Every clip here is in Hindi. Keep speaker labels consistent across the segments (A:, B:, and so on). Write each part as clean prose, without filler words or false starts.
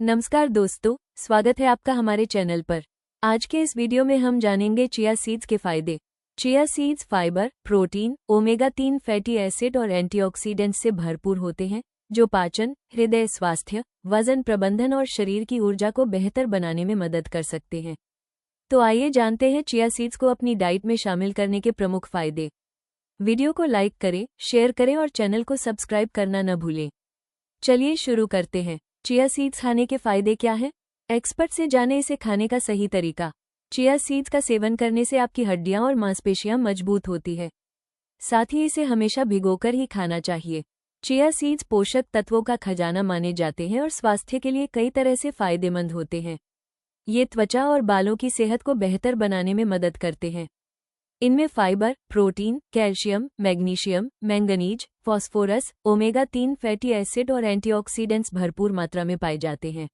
A: नमस्कार दोस्तों, स्वागत है आपका हमारे चैनल पर। आज के इस वीडियो में हम जानेंगे चिया सीड्स के फायदे। Chia seeds fibre, protein, omega 3 fatty acid और एंटीऑक्सीडेंट्स से भरपूर होते हैं, जो पाचन, हृदय स्वास्थ्य, वजन प्रबंधन और शरीर की ऊर्जा को बेहतर बनाने में मदद कर सकते हैं। तो आइए जानते हैं चिया सीड्स को अपनी डाइट में शामिल करने के प्रमुख फायदे। वीडियो को लाइक करें, शेयर करें और चैनल को सब्सक्राइब करना न भूलें। चलिए शुरू करते हैं। चिया सीड्स खाने के फायदे क्या हैं? एक्सपर्ट से जाने इसे खाने का सही तरीका। चिया सीड्स का सेवन करने से आपकी हड्डियां और मांसपेशियां मजबूत होती है। साथ ही इसे हमेशा भिगोकर ही खाना चाहिए। चिया सीड्स पोषक तत्वों का खजाना माने जाते हैं और स्वास्थ्य के लिए कई तरह से फायदेमंद होते हैं। ये त्वचा और बालों की सेहत को बेहतर बनाने में मदद करते हैं। इनमें fibre, protein, calcium, magnesium, manganese, phosphorus, omega 3 fatty acid और एंटीऑक्सीडेंट्स भरपूर मात्रा में पाए जाते हैं।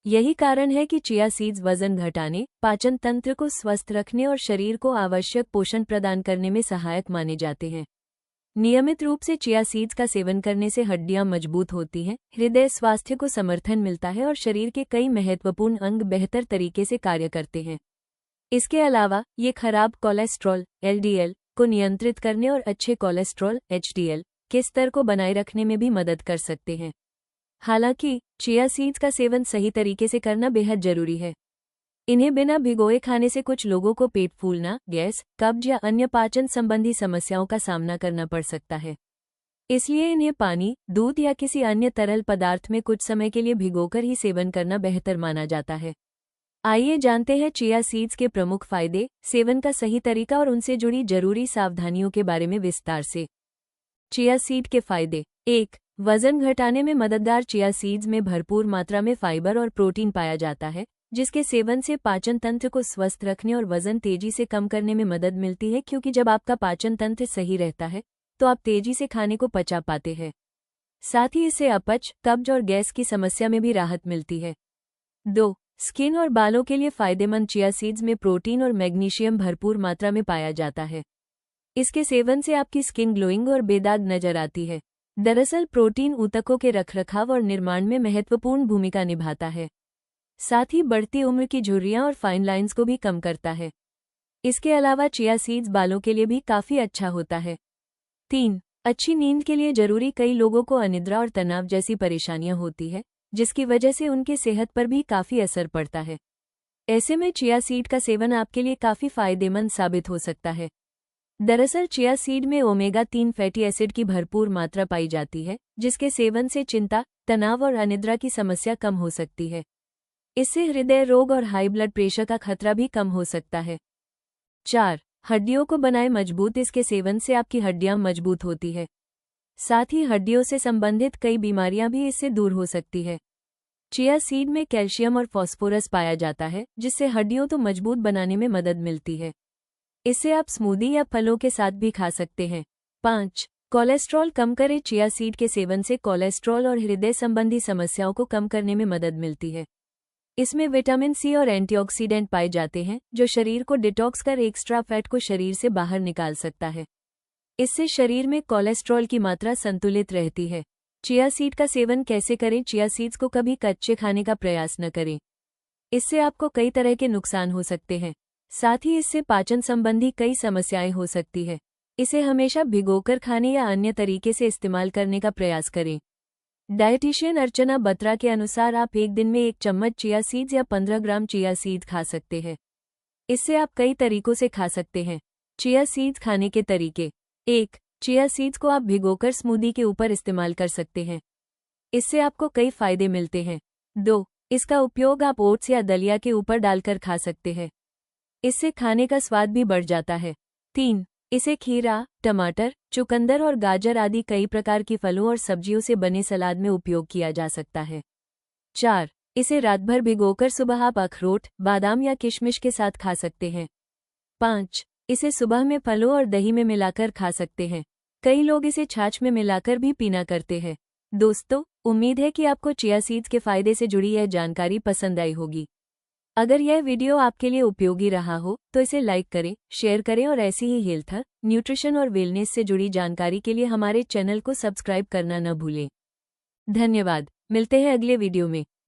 A: यही कारण है कि चिया सीड्स वजन घटाने, पाचन तंत्र को स्वस्थ रखने और शरीर को आवश्यक पोषण प्रदान करने में सहायक माने जाते हैं। नियमित रूप से चिया सीड्स का सेवन करने से हड्डियां मजबूत होती हैं, हृदय स्वास्थ्य को समर्थन मिलता है और शरीर के कई महत्वपूर्ण अंग बेहतर तरीके से कार्य करते हैं। इसके अलावा ये खराब कोलेस्ट्रॉल (LDL) को नियंत्रित करने और अच्छे कोलेस्ट्रॉल (HDL) के स्तर को बनाए रखने में भी मदद कर सकते हैं। हालांकि चिया सीड्स का सेवन सही तरीके से करना बेहद जरूरी है। इन्हें बिना भिगोए खाने से कुछ लोगों को पेट फूलना, गैस, कब्ज या अन्य पाचन संबंधी समस्याओं का सामना करना पड़ सकता है। इसलिए इन्हें पानी, दूध या किसी अन्य तरल पदार्थ में कुछ समय के लिए भिगोकर ही सेवन करना बेहतर माना जाता है। आइए जानते हैं चिया सीड्स के प्रमुख फायदे, सेवन का सही तरीका और उनसे जुड़ी जरूरी सावधानियों के बारे में विस्तार से। चिया सीड के फायदे। 1. वजन घटाने में मददगार। चिया सीड्स में भरपूर मात्रा में फाइबर और प्रोटीन पाया जाता है, जिसके सेवन से पाचन तंत्र को स्वस्थ रखने और वजन तेजी से कम करने में मदद मिलती है, क्योंकि जब आपका पाचन तंत्र सही रहता है तो आप तेजी से खाने को पचा पाते हैं। साथ ही इससे अपच, कब्ज और गैस की समस्या में भी राहत मिलती है। 2. स्किन और बालों के लिए फायदेमंद। चिया सीड्स में प्रोटीन और मैग्नीशियम भरपूर मात्रा में पाया जाता है। इसके सेवन से आपकी स्किन ग्लोइंग और बेदाग नजर आती है। दरअसल प्रोटीन ऊतकों के रखरखाव और निर्माण में महत्वपूर्ण भूमिका निभाता है। साथ ही बढ़ती उम्र की झुर्रियां और फाइन लाइंस को भी कम करता है। इसके अलावा चिया सीड्स बालों के लिए भी काफी अच्छा होता है। 3. अच्छी नींद के लिए जरूरी। कई लोगों को अनिद्रा और तनाव जैसी परेशानियां होती है, जिसकी वजह से उनकी सेहत पर भी काफी असर पड़ता है। ऐसे में चिया सीड का सेवन आपके लिए काफी फायदेमंद साबित हो सकता है। दरअसल चिया सीड में ओमेगा 3 फैटी एसिड की भरपूर मात्रा पाई जाती है, जिसके सेवन से चिंता, तनाव और अनिद्रा की समस्या कम हो सकती है। इससे हृदय रोग और हाई ब्लड प्रेशर का खतरा भी कम हो सकता है। 4. हड्डियों को बनाए मजबूत। इसके सेवन से आपकी हड्डियां मजबूत होती है। साथ ही हड्डियों से संबंधित कई बीमारियां भी इससे दूर हो सकती है। चिया सीड में कैल्शियम और फास्फोरस पाया जाता है, जिससे हड्डियों को मजबूत बनाने में मदद मिलती है। इससे आप स्मूदी या फलों के साथ भी खा सकते हैं। 5. कोलेस्ट्रॉल कम करें। चिया सीड के सेवन से कोलेस्ट्रॉल और हृदय संबंधी समस्याओं को कम करने में मदद मिलती है। इसमें विटामिन सी और एंटीऑक्सीडेंट पाए जाते हैं, जो शरीर को डिटॉक्स कर एक्स्ट्रा फैट को शरीर से बाहर निकाल सकता है। इससे शरीर में कोलेस्ट्रॉल की मात्रा संतुलित रहती है। चिया सीड का सेवन कैसे करें? चिया सीड्स को कभी कच्चे खाने का प्रयास न करें। इससे आपको कई तरह के नुकसान हो सकते हैं। साथ ही इससे पाचन संबंधी कई समस्याएं हो सकती है। इसे हमेशा भिगोकर खाने या अन्य तरीके से इस्तेमाल करने का प्रयास करें। डायटिशियन अर्चना बत्रा के अनुसार आप एक दिन में 1 चम्मच चिया सीड्स या 15 ग्राम चिया सीड खा सकते हैं। इससे आप कई तरीकों से खा सकते हैं। चिया सीड्स खाने के तरीके। 1. चिया सीड्स को आप भिगोकर स्मूदी के ऊपर इस्तेमाल कर सकते हैं। इससे आपको कई फायदे मिलते हैं। 2. इसका उपयोग आप ओट्स या दलिया के ऊपर डालकर खा सकते हैं। इससे खाने का स्वाद भी बढ़ जाता है। 3. इसे खीरा, टमाटर, चुकंदर और गाजर आदि कई प्रकार की फलों और सब्जियों से बने सलाद में उपयोग किया जा सकता है। 4. इसे रात भर भिगोकर सुबह आप अखरोट, बादाम या किशमिश के साथ खा सकते हैं। 5. इसे सुबह में फलों और दही में मिलाकर खा सकते हैं। कई लोग इसे छाछ में मिलाकर भी पीना करते हैं। दोस्तों, उम्मीद है कि आपको चिया सीड्स के फायदे से जुड़ी यह जानकारी पसंद आई होगी। अगर यह वीडियो आपके लिए उपयोगी रहा हो तो इसे लाइक करें, शेयर करें और ऐसी ही हेल्थ, न्यूट्रिशन और वेलनेस से जुड़ी जानकारी के लिए हमारे चैनल को सब्सक्राइब करना न भूलें। धन्यवाद। मिलते हैं अगले वीडियो में।